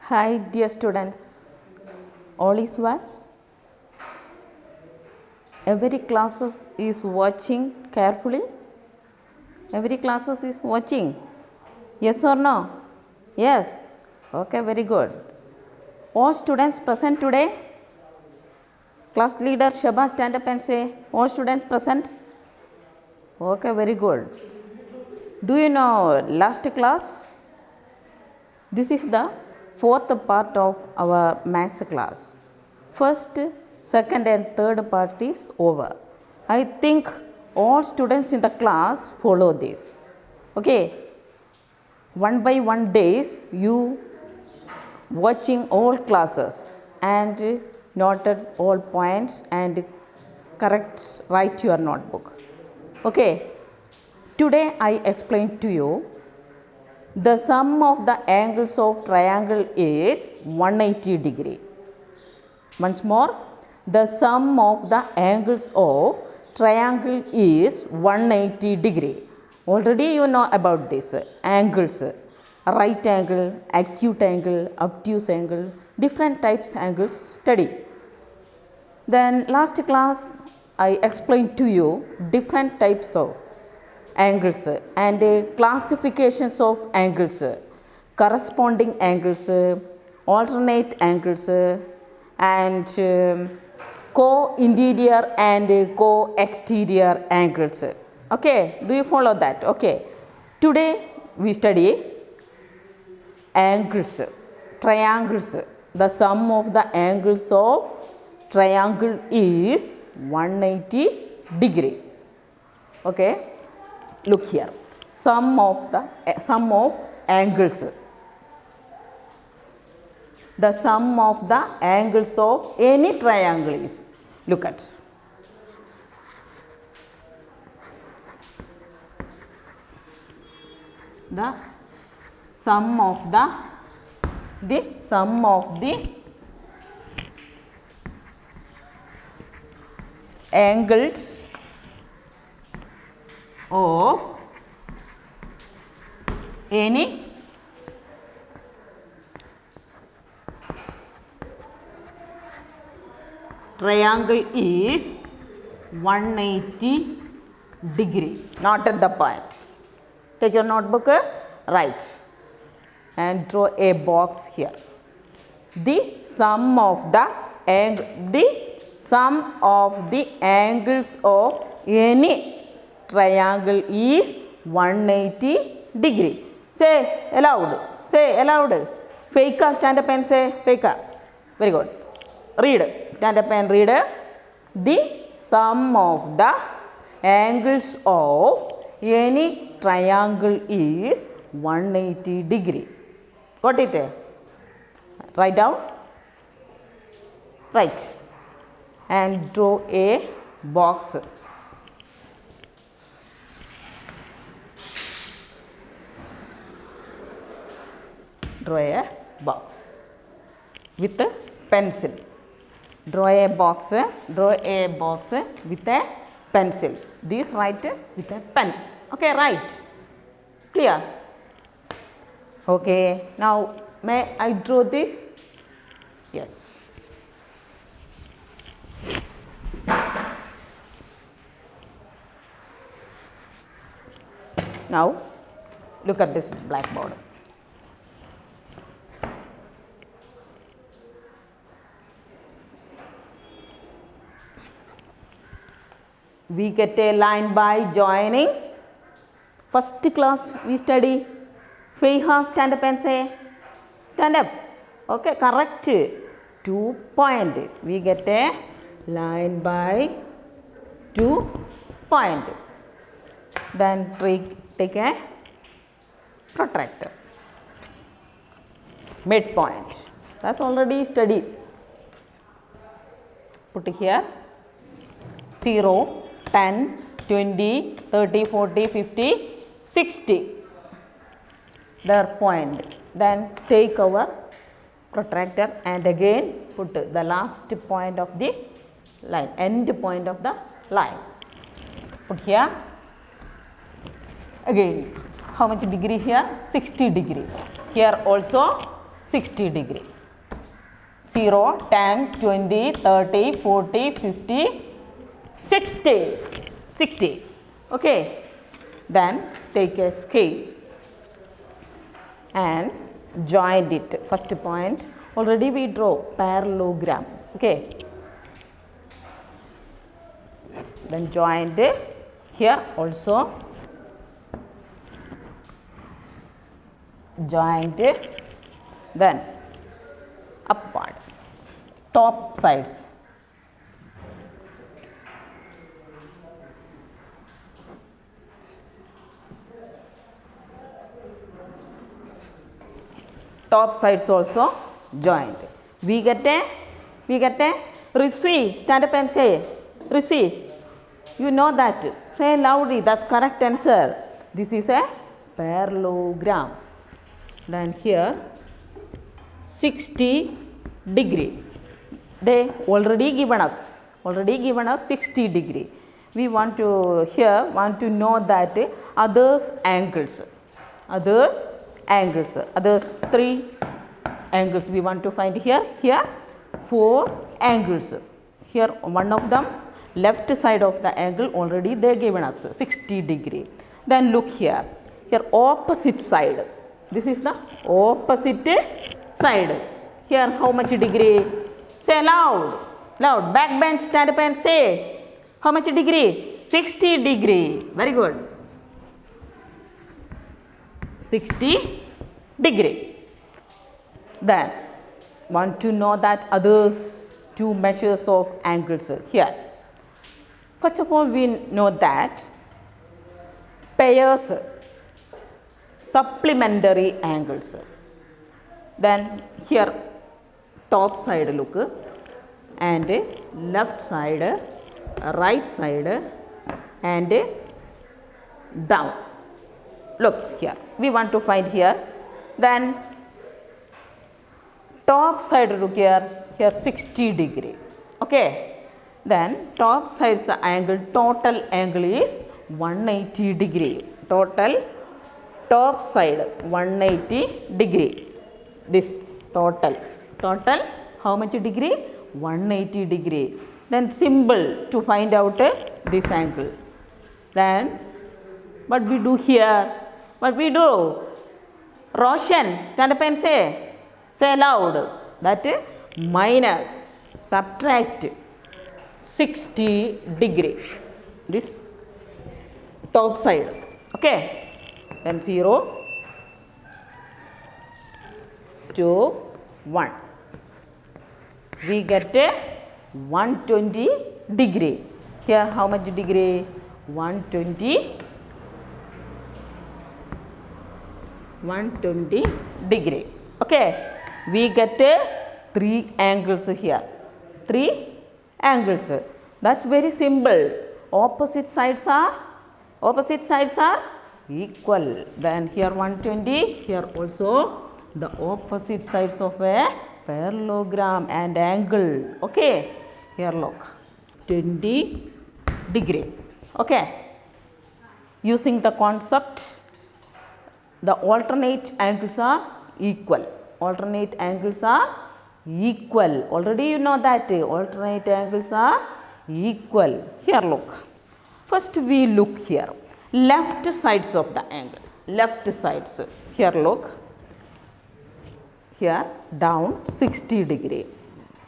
Hi dear students, all is well? Every classes is watching carefully? Every classes is watching? Yes or no? Yes? Okay, very good. All students present today? Class leader Shaba, stand up and say, all students present? Okay, very good. Do you know last class? This is the fourth part of our maths class. First, second and third part is over. I think all students in the class follow this. Okay. One by one days you watching all classes and noted all points and correct write your notebook. Okay. Today I explain to you the sum of the angles of triangle is 180 degree. Once more, the sum of the angles of triangle is 180 degree. Already you know about this angles, right angle, acute angle, obtuse angle, different types angles study. Then last class I explained to you different types of angles and classifications of angles, corresponding angles, alternate angles and co-interior and co-exterior angles. Okay, do you follow that? Okay. Today we study angles, triangles. The sum of the angles of triangle is 180 degree. Okay. Look here, sum of angles. The sum of the angles of any triangle is, look at, the sum of the sum of the angles of any triangle is 180 degree. Not at the point. Take your notebook, write and draw a box here. The sum of the angles of any triangle is 180 degree. Say aloud. Say aloud. Faika, stand up and say Faika. Very good. Read. Stand up and read. The sum of the angles of any triangle is 180 degree. Got it? Write down. Right. And draw a box. Draw a box with a pencil. Draw a box with a pencil. This write with a pen. Okay, right. Clear? Okay. Now, may I draw this? Yes. Now, look at this blackboard. We get a line by joining. First class we study. Feiha, stand up and say. Stand up. Okay, correct. 2 point. We get a line by 2 point. Then take a protractor. Midpoint. That's already studied. Put here 0, 10, 20, 30, 40, 50, 60. Their point. Then take our protractor and again put the last point of the line, end point of the line. Put here. Again, how much degree here? 60 degree. Here also 60 degree. 0, 10, 20, 30, 40, 50, 60. 60. Okay. Then take a scale and join it. First point, already we draw parallelogram. Okay. Then joined here also. Joined, then upward, top sides. Top sides also joined. We get a Rishvi, stand up and say, Rishvi, you know that. Say loudly, that's correct answer. This is a parallelogram. Then here 60 degree. They already given us 60 degree. We want to know that others angles, others 3 angles we want to find here. 4 angles. Here one of them left side of the angle already they given us 60 degree. Then look here opposite side. This is the opposite side. Here how much degree? Say loud. Backbench, stand up and say. How much degree? 60 degree. Very good. 60 degree. Then want to know that others 2 measures of angles here. First of all, we know that pairs, supplementary angles. Then here top side look and left side, right side and down. Look here, we want to find here. Then top side look here 60 degree. Okay. Then top side the angle, total angle is 180 degree. Total top side 180 degree. This total how much degree? 180 degree. Then symbol to find out this angle. Then what we do here? Roshan, stand up and say loud. That minus, subtract 60 degree. This top side. Okay. Then 0 to 1. We get 120 degree. Here how much degree? 120 degree. Okay. We get 3 angles here. 3 angles. That's very simple. Opposite sides are equal. Then here 120, here also the opposite sides of a parallelogram and angle. Okay. Here look 20 degree. Okay. Using the concept, the alternate angles are equal. Already you know that alternate angles are equal. Here look. First we look here. Left sides of the angle. Left sides. Here look. Here down 60 degree.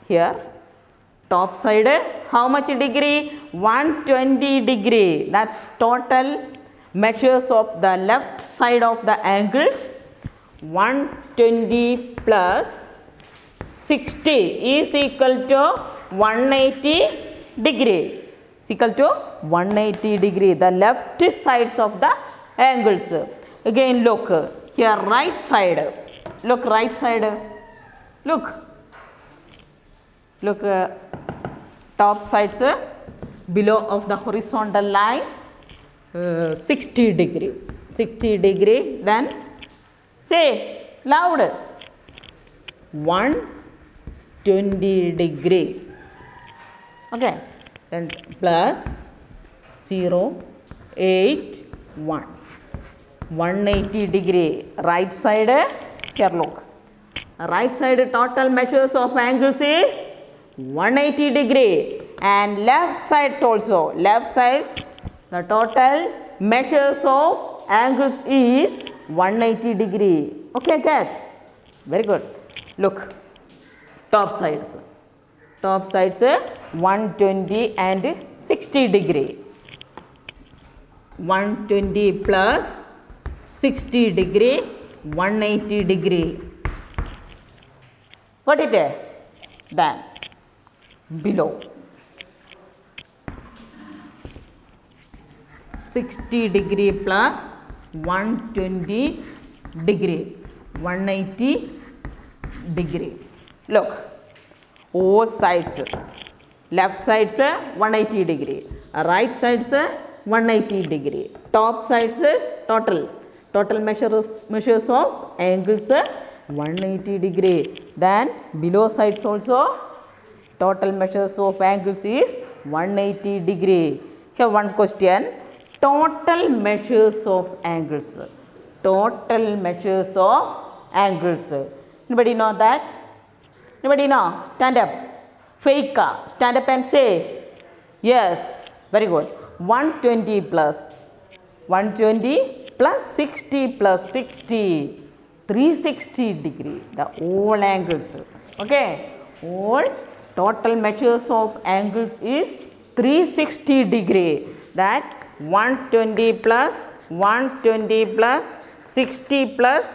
Here top side how much degree? 120 degree. That's total measures of the left side of the angles. 120 plus 60 is equal to 180 degree. Is equal to 180 degree. The left sides of the angles. Again look here right side. Look right side. Look top sides below of the horizontal line 60 degree. 60 degree. Then say loud 120 degree. Okay. Then plus 0, 8, 1. 180 degree. Right side here look. right side total measures of angles is 180 degree, and left sides also, left sides the total measures of angles is 180 degree. Okay, get? Very good. Look, top sides 120 and 60 degree. 120 plus 60 degree, 180 degree. Got it? Then below 60 degree plus 120 degree, 180 degree. Look, all sides, left sides 180 degree, right sides 180 degree, top sides total measures of angles 180 degree. Then below sides also total measures of angles is 180 degree. Here one question, total measures of angles, total measures of angles. Anybody know that? Anybody know? Stand up. Fake. Stand up and say. Yes. Very good. 120 plus 60 plus 60. 360 degree. The all angles. Okay. All total measures of angles is 360 degree. That 120 plus 120 plus 60 plus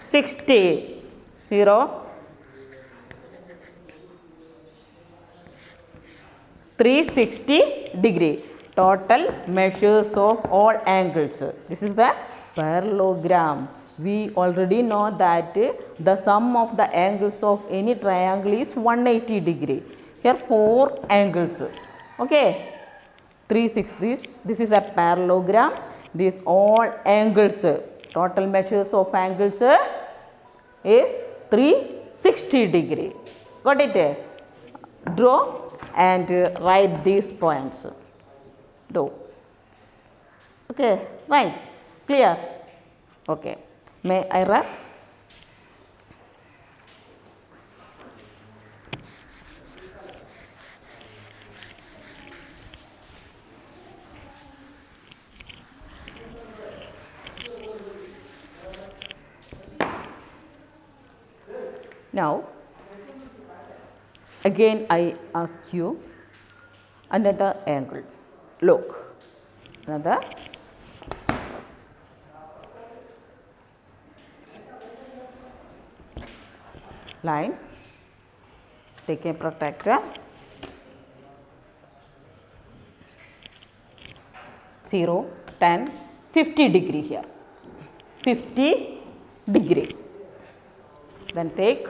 60. 0. 360 degree. Total measures of all angles. This is the parallelogram. We already know that the sum of the angles of any triangle is 180 degree. Here 4 angles. Okay. 360. This is a parallelogram. These all angles. Total measures of angles is 360 degree. Got it? Draw and write these points. Do. Okay, right, clear? Okay, may I write? Now, again I ask you another angle. Look, another line. Take a protractor. 0, 10, 50 degree here. 50 degree. Then take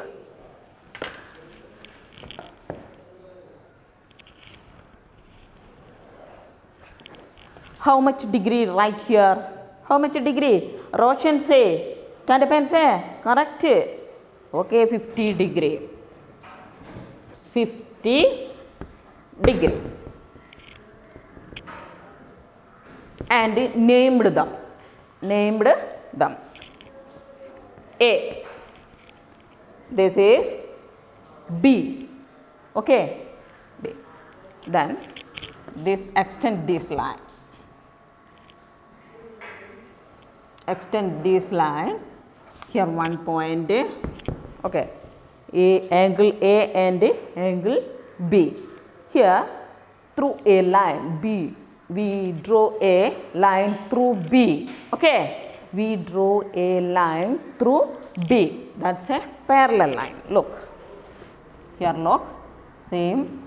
how much degree right here? How much degree? Roshan say. Stand up and say. Correct. Okay, 50 degree. 50 degree. And named them. Named them. A. This is B. Okay. B. Then this extend this line. Extend this line. Here one point. Okay. Angle A and angle B. Here through a line B, we draw a line through B. Okay. We draw a line through B. That's a parallel line. Look. Here look. Same.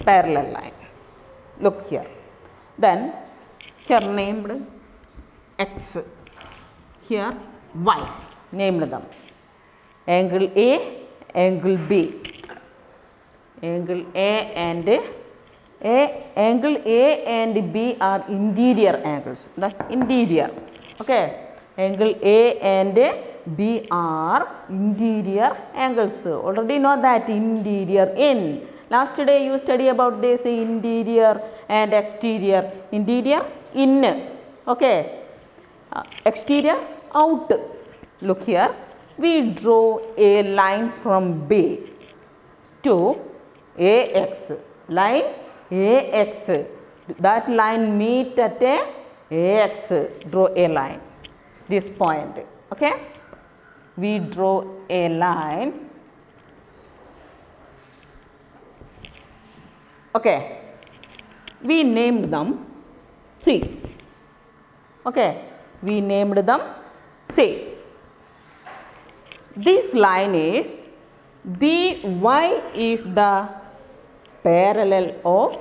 Parallel line. Look here. Then here named X. Here Y. Named them. Angle A, angle B. Angle A and angle A and B are interior angles. That's interior. Okay. Angle A and B are interior angles. Already know that interior in. Last day you study about this interior and exterior. Interior, in. Okay. Exterior, out. Look here. We draw a line from B to AX. Line AX. That line meet at a AX. Draw a line. This point. Okay. We draw a line. Okay. We named them C. Okay. We named them C. This line is BY is the parallel of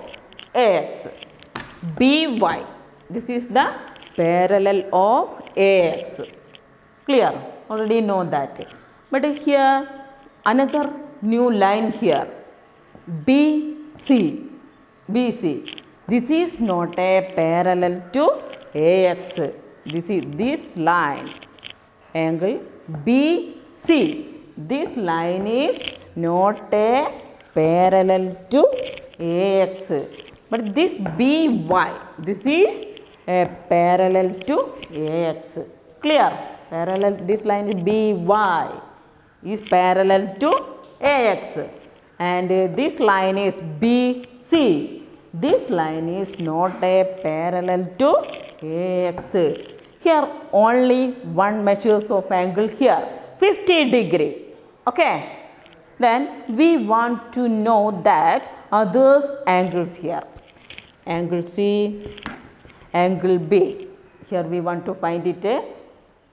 AX. BY. This is the parallel of AX. Clear? Already know that. But here another new line here. BC. BC. This is not a parallel to AX. This line. Angle BC. This line is not a parallel to AX. But this BY. This is a parallel to AX. Clear? Parallel. This line is BY is parallel to AX. And this line is BC. This line is not a parallel to AX. Here only one measures of angle here, 50 degree. Okay. Then we want to know that others angles here. Angle C, angle B. Here we want to find it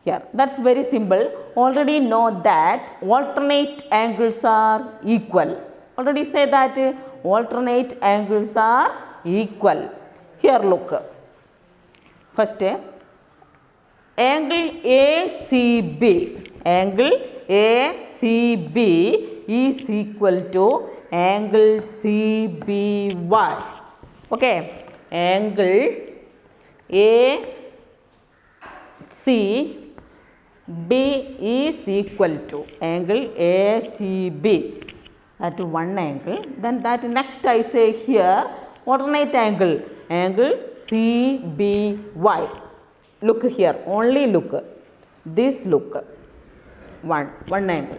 here. That's very simple. Already know that alternate angles are equal. Already say that alternate angles are equal. Here look. First angle ACB. Angle ACB is equal to angle CBY. Okay. Angle ACB is equal to angle ACB. That one angle. Then that next I say here alternate angle. Angle CBY. Look here. Only look. This look. One angle.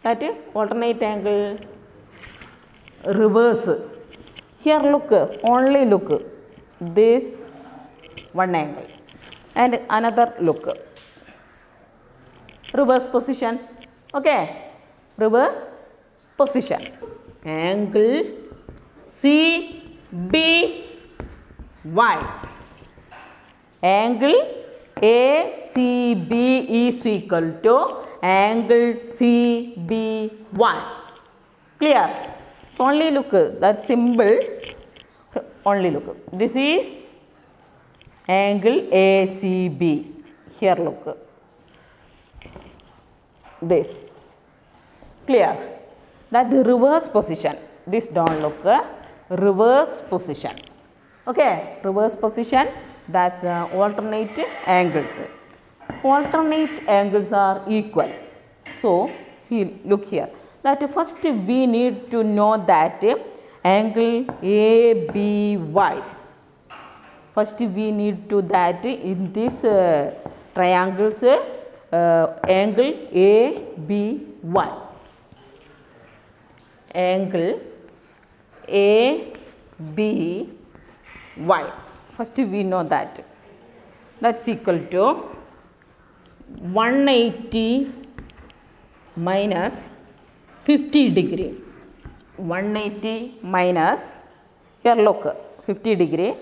That is alternate angle. Reverse. Here look. Only look. This one angle. And another look. Reverse position. Okay. Reverse position. Angle CBY. Angle ACB is equal to angle CBY. Clear? So only look. That symbol. Only look. This is angle ACB. Here look. This. Clear? That the reverse position. This don't look. Reverse position. Okay. Reverse position. That's alternate angles. Alternate angles are equal. So look here. That first we need to know that angle ABY. First we need to that in this triangles angle ABY. Angle ABY. First we know that. That's equal to 180 minus 50 degree. 180 minus, here look, 50 degree.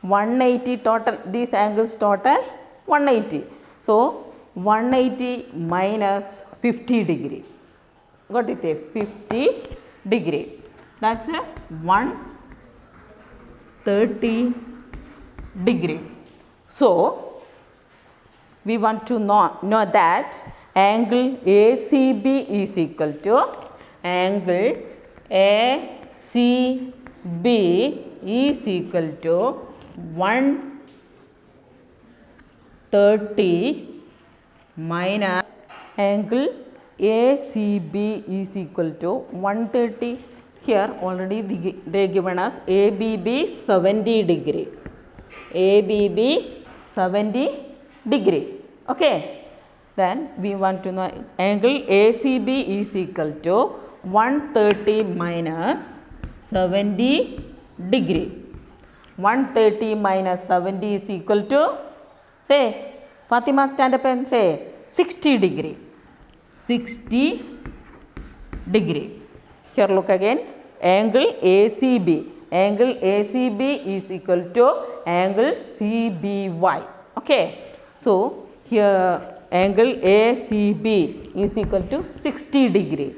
180 total, these angles total 180. So 180 minus 50 degree. Got it? 50 degree. That's 130 degree. So we want to know that angle ACB is equal to angle ACB is equal to 130 minus angle ACB is equal to 130. here already they given us ABB 70 degree. ABB 70 degree. Okay. Then we want to know angle ACB is equal to 130 minus 70 degree. 130 minus 70 is equal to, say, Fatima stand up and say 60 degree. 60 degree. Here look again, angle ACB. Angle ACB is equal to angle CBY. Okay. So, here angle ACB is equal to 60 degree.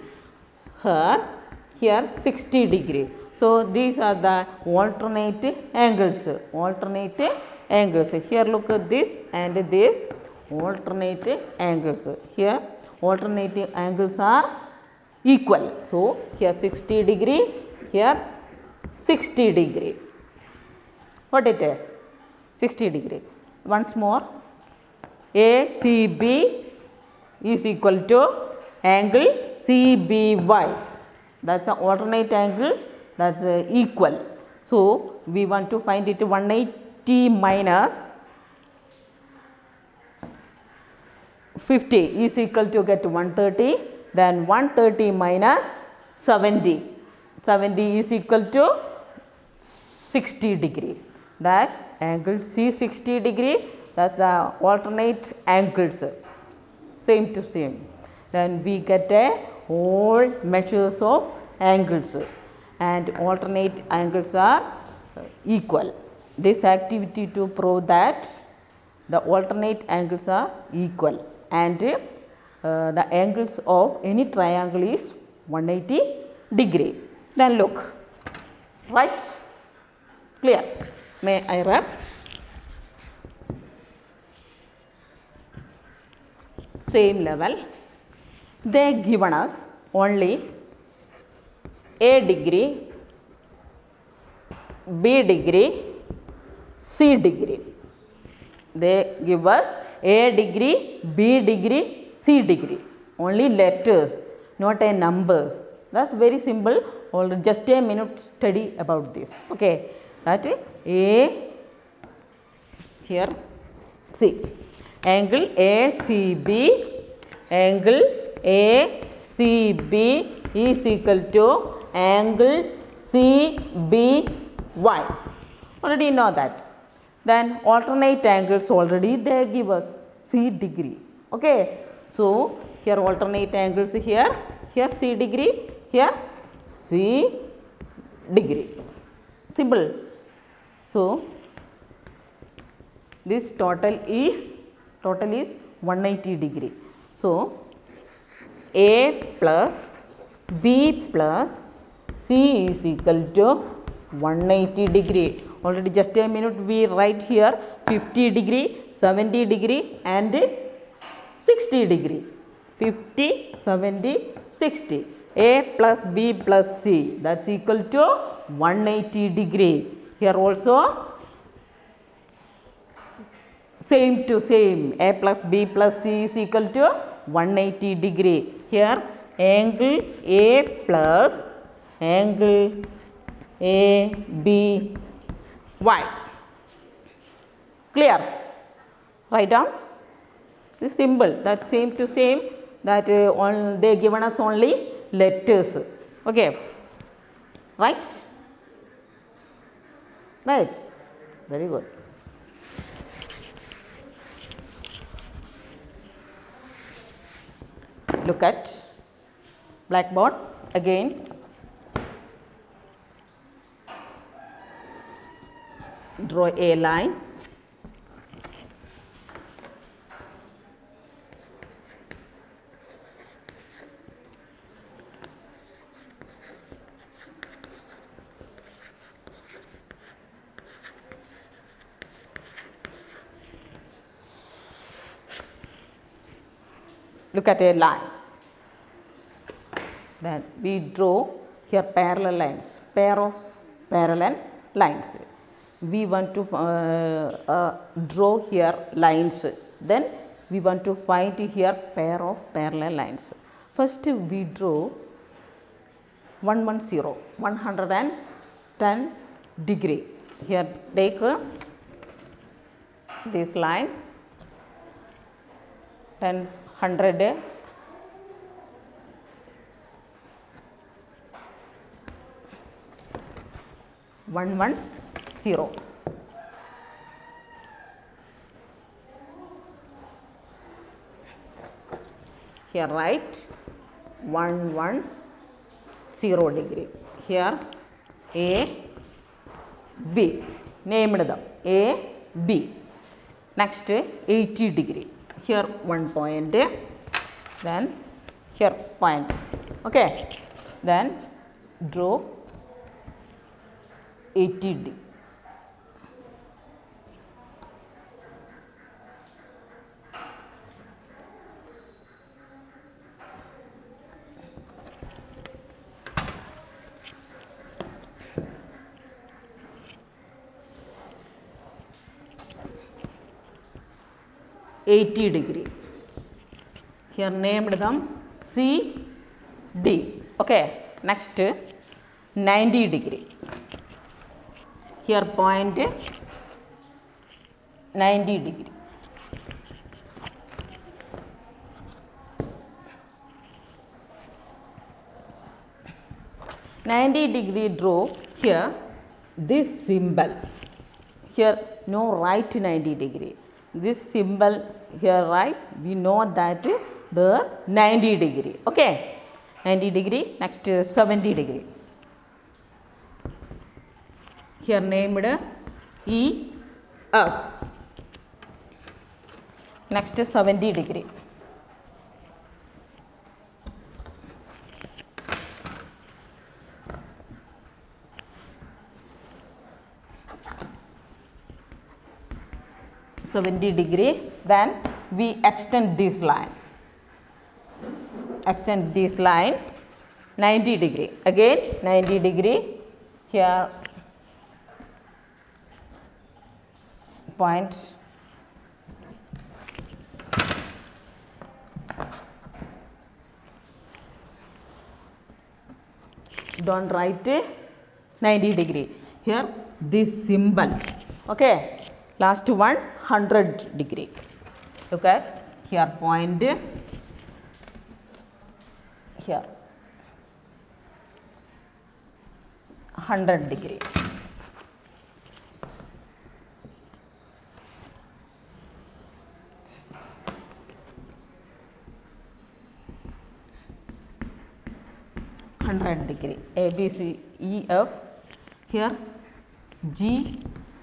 Here 60 degree. So, these are the alternate angles. Alternate angles. Here look at this and this alternate angles. Here alternating angles are equal. So, here 60 degree, here 60 degree. What it is? 60 degree. Once more, ACB is equal to angle CBY. That's the alternate angles, that's equal. So, we want to find it 180 minus 50 is equal to get 130, then 130 minus 70. 70 is equal to 60 degree. That's angle C 60 degree. That's the alternate angles, same to same. Then we get all measures of angles and alternate angles are equal. This activity to prove that the alternate angles are equal and the angles of any triangle is 180 degree. Then look, right? Clear? May I wrap? Same level, they given us only A degree, B degree, C degree. They give us A degree, B degree, C degree. Only letters, not a numbers. That's very simple. Just a minute study about this. Okay. That is A, here C. Angle ACB, angle ACB is equal to angle CBY. Already know that. Then alternate angles already they give us C degree. Okay. So, here alternate angles here C degree, here C degree. Simple. So, this total is 180 degree. So, A plus B plus C is equal to 180 degree. Already just a minute we write here 50 degree, 70 degree and 60 degree. 50, 70, 60. A plus B plus C, that's equal to 180 degree. Here also same to same, A plus B plus C is equal to 180 degree. Here angle A plus angle ABY. Clear? Write down. This symbol, that's same to same, that they given us only letters. Okay. Right? Right. Very good. Look at blackboard again. Draw a line. Look at a line. Then we draw here parallel lines, pair of parallel lines. We want to draw here lines. Then we want to find here pair of parallel lines. First we draw 110, 110 degree. Here take this line, 10, 100, 110. Here write 110 degree. Here A, B. Named them A, B. Next 80 degree. Here 1 point. Then here point. Okay. Then draw 80 degree. Degree. Here named them C, D. Okay. Next 90 degree. Here point 90 degree. Draw here this symbol. Here no write 90 degree. This symbol here right, we know that the 90 degree. Okay. 90 degree. Next 70 degree. Here named E, F. Next 70 degree. Then we extend this line. Extend this line 90 degree. Again 90 degree. Here point don't write 90 degree. Here this symbol. Okay. Last one 100 degree. Look at here point here 100 degree. A, B, C, E, F. Here G,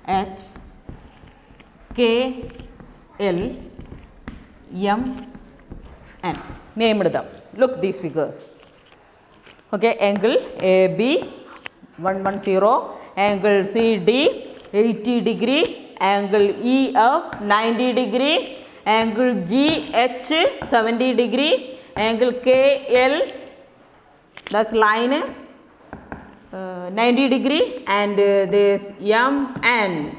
H, K, L, M, N. Named them. Look these figures. Okay, angle AB 110, angle CD 80 degree, angle EF 90 degree, angle GH 70 degree, angle KL, that's line 90 degree, and this MN,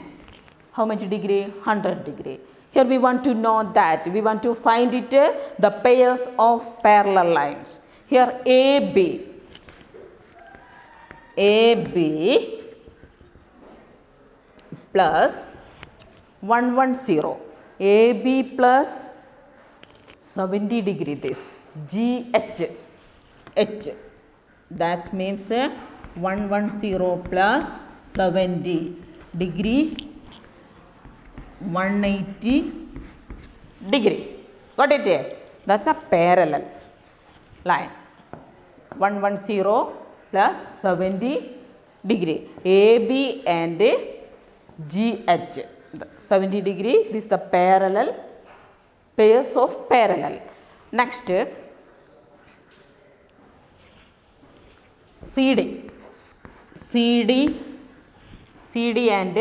how much degree? 100 degree. Here we want to know that, we want to find it the pairs of parallel lines. Here AB plus 110, AB plus 70 degree, this GH, H, that means 110 plus 70 degree 180 degree. Got it here? That's a parallel line. 110 plus 70 degree. AB and GH. 70 degree. This is the parallel, pairs of parallel. Next, CD and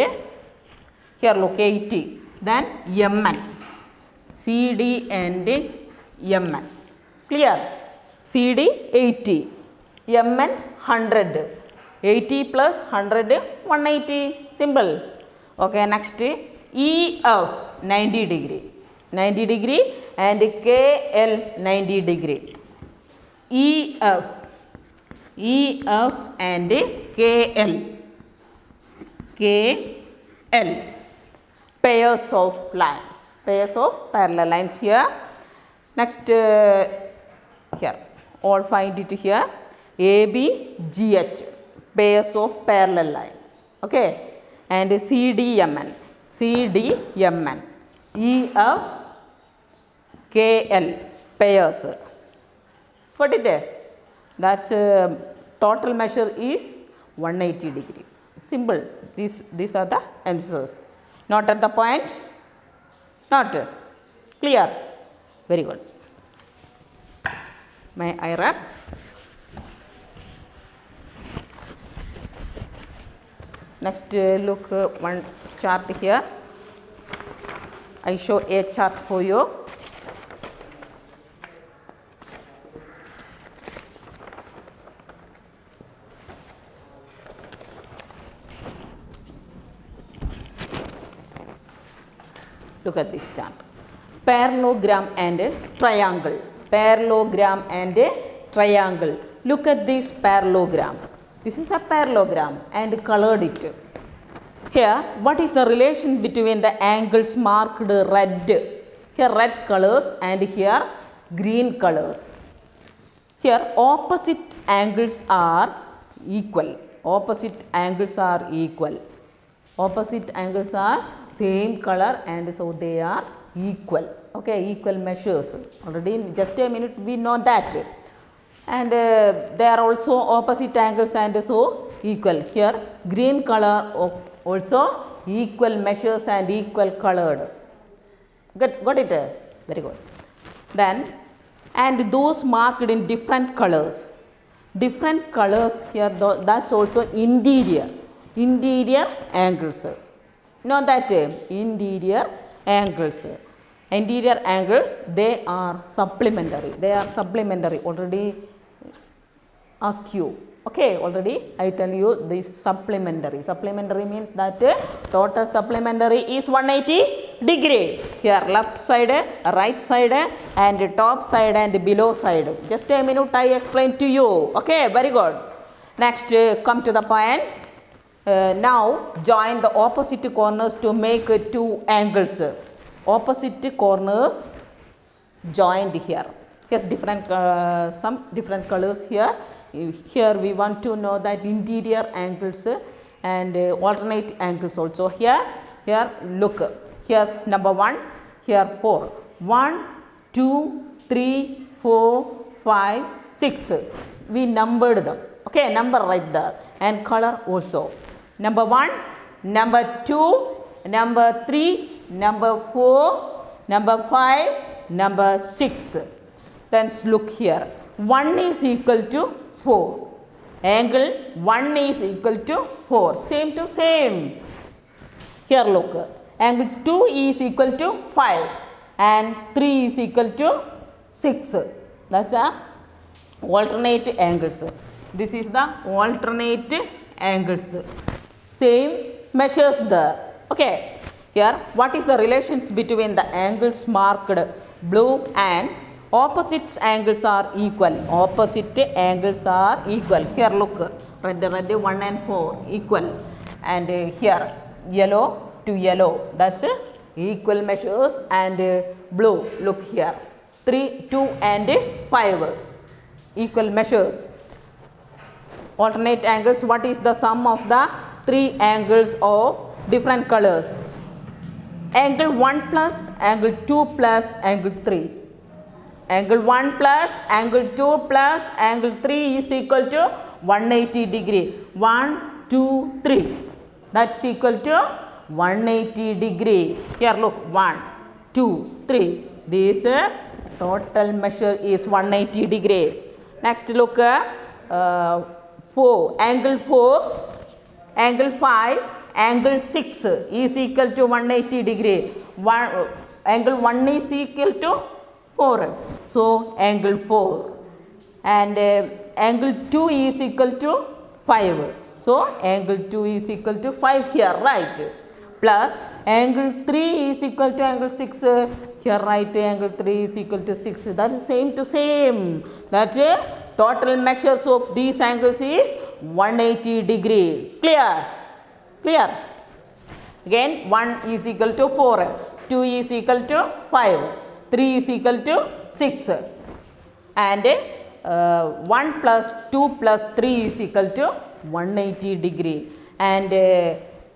here look 80. Then MN. CD and MN. Clear? CD 80. MN 100. 80 plus 100, 180. Simple. Okay, next EF 90 degree. 90 degree and KL 90 degree. EF EF and KL. KL. Pairs of lines. Pairs of parallel lines here. Next here. All find it here. ABGH. Pairs of parallel line. Okay. And CDMN. CDMN. EF KL. Pairs. Got it? That's total measure is 180 degree. Simple. These are the answers. Not at the point? Not? Clear? Very good. May I wrap? Next look one chart here. I show a chart for you. Look at this chart. Parallelogram and triangle. Parallelogram and triangle. Look at this parallelogram. This is a parallelogram and colored it. Here, what is the relation between the angles marked red? Here red colors and here green colors. Here opposite angles are equal. Opposite angles are equal. Opposite angles are same color and so they are equal. Okay, equal measures. Already in just a minute we know that. And they are also opposite angles and so equal. Here green color also equal measures and equal colored. Got it? Very good. Then and those marked in different colors. Different colors here, that's also interior. Interior angles. Know that interior angles. Interior angles, they are supplementary. They are supplementary. Already ask you. Okay, already I tell you this supplementary. Supplementary means that total supplementary is 180 degree. Here left side, right side and top side and below side. Just a minute I explain to you. Okay, very good. Next come to the point. Now join the opposite corners to make two angles. Opposite corners joined here. Yes, different some different colors here. Here we want to know that interior angles and alternate angles also. Here look. Here's number 1. Here 4. 1, 2, 3, 4, 5, 6. We numbered them. Okay, number right there and color also. Number 1, number 2, number 3, number 4, number 5, number 6. Then look here. 1 is equal to 4. Angle 1 is equal to 4. Same to same. Here look. Angle 2 is equal to 5 and 3 is equal to 6. That's the alternate angles. This is the alternate angles. Same measures there. Okay. Here what is the relations between the angles marked blue and opposite angles are equal. Opposite angles are equal. Here look. Red 1 and 4 equal. And here yellow to yellow. That's equal measures and blue. Look here. 3, 2 and 5 equal measures. Alternate angles. What is the sum of the 3 angles of different colors? Angle 1 plus, angle 2 plus, angle 3. Angle 1 plus, angle 2 plus, angle 3 is equal to 180 degree. 1, 2, 3. That's equal to 180 degree. Here look. 1, 2, 3. This total measure is 180 degree. Next look. 4. Angle 4, angle 5, angle 6 is equal to 180 degree. Angle 1 is equal to 4. So angle 4. And angle 2 is equal to 5. So angle 2 is equal to 5 here, right? Plus angle 3 is equal to angle 6. Here right angle 3 is equal to 6. That is same to same. That Total measures of these angles is 180 degree. Clear? Clear? Again 1 is equal to 4, 2 is equal to 5, 3 is equal to 6 and 1 plus 2 plus 3 is equal to 180 degree and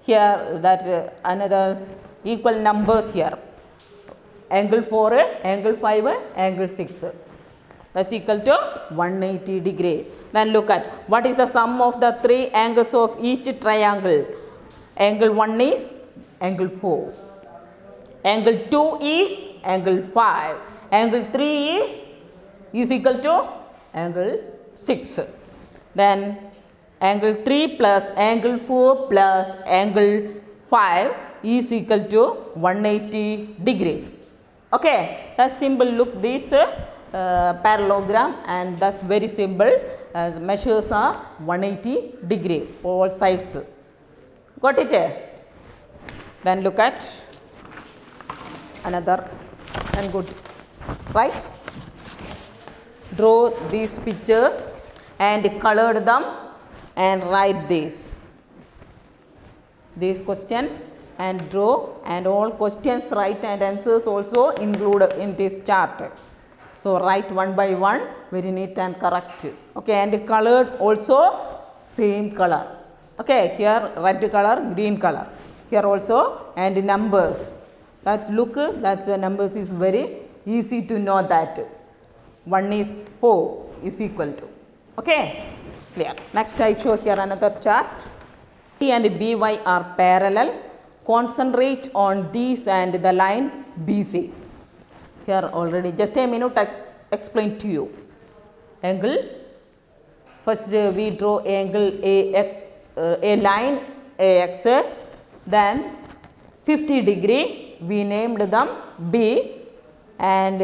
here that another equal numbers here, angle 4, angle 5, angle 6, that's equal to 180 degree. Then look at what is the sum of the three angles of each triangle. Angle 1 is angle 4, angle 2 is angle 5, angle 3 is equal to angle 6. Then angle 3 plus angle 4 plus angle 5 is equal to 180 degree. Okay, that's simple. Look this parallelogram and that's very simple. Measures are 180 degree all sides. Got it? Then look at another and good, right? Draw these pictures and color them and write this question and draw, and all questions write and answers also included in this chart. So write one by one, very neat and correct. Okay, and colored also same color. Okay, here red color, green color. Here also and numbers. That's look, that's the numbers is very easy to know that. 1 is 4 is equal to. Okay, clear. Next I show here another chart. T and BY are parallel. Concentrate on these and the line BC. Here already, just a minute I explain to you. Angle, first we draw angle a line AX, then 50 degree, we named them B, and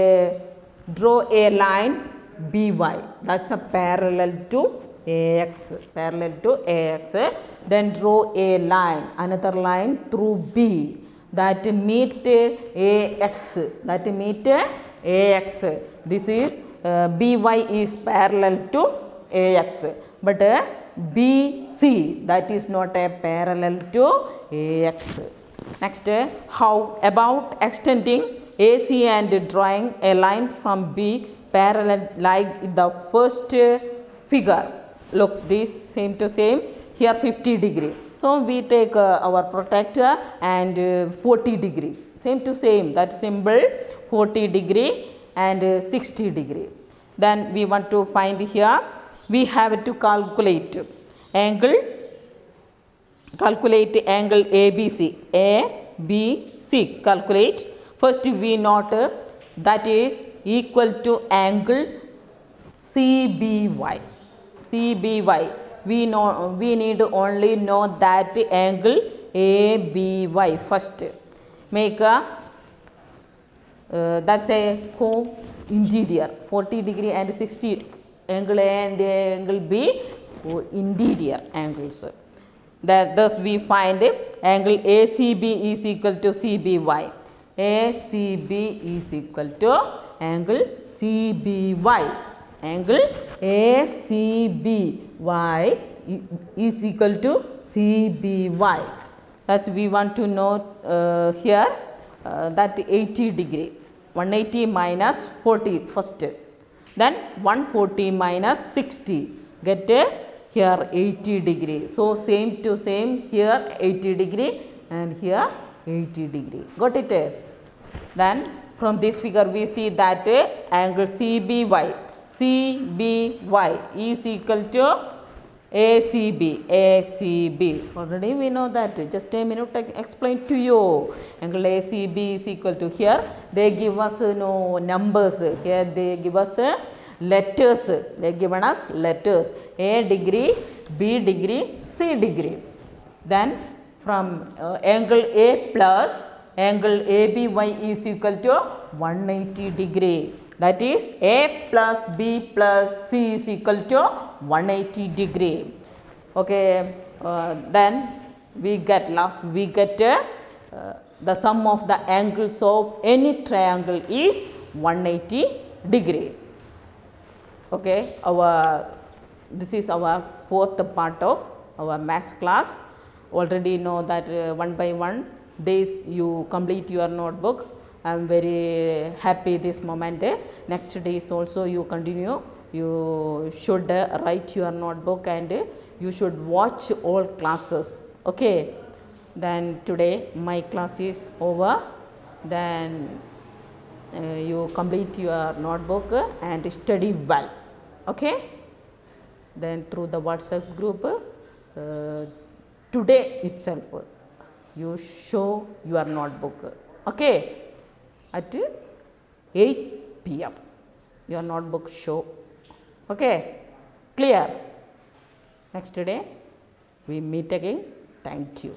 draw a line BY, that's a parallel to AX, then draw a line, another line through B that meet AX, this is BY is parallel to AX, but BC that is not a parallel to AX. Next, how about extending AC and drawing a line from B parallel like in the first figure. Look, this same to same, here 50 degree. So we take our protractor and 40 degree, same to same, that symbol 40 degree and 60 degree. Then we want to find here, we have to calculate angle ABC, calculate. First we note that is equal to angle CBY. We need only know that angle ABY first. Make a that's a co-interior, 40 degree and 60 angle A and angle B interior angles. Thus we find angle ACB is equal to CBY. ACB is equal to angle CBY. Angle ACBY is equal to CBY. Thus we want to know here that 80 degree. 180 minus 40 first. Then 140 minus 60. Get here 80 degree. So same to same, here 80 degree and here 80 degree. Got it? Then from this figure we see that angle CBY is equal to ACB. Already we know that. Just a minute I explain to you. Angle ACB is equal to, here they give us numbers. Here they give us letters. They given us letters. A degree, B degree, C degree. Then from angle A plus angle ABY is equal to 180 degree. That is A plus B plus C is equal to 180 degree. Okay, then we get the sum of the angles of any triangle is 180 degree. Okay, this is our fourth part of our maths class. Already know that one by one days you complete your notebook. I am very happy this moment. Next days also you continue. You should write your notebook and you should watch all classes. Okay. Then today my class is over. Then you complete your notebook and study well. Okay. Then through the WhatsApp group today itself you show your notebook. Okay. At 8 p.m. your notebook show. Okay. Clear. Next day we meet again. Thank you.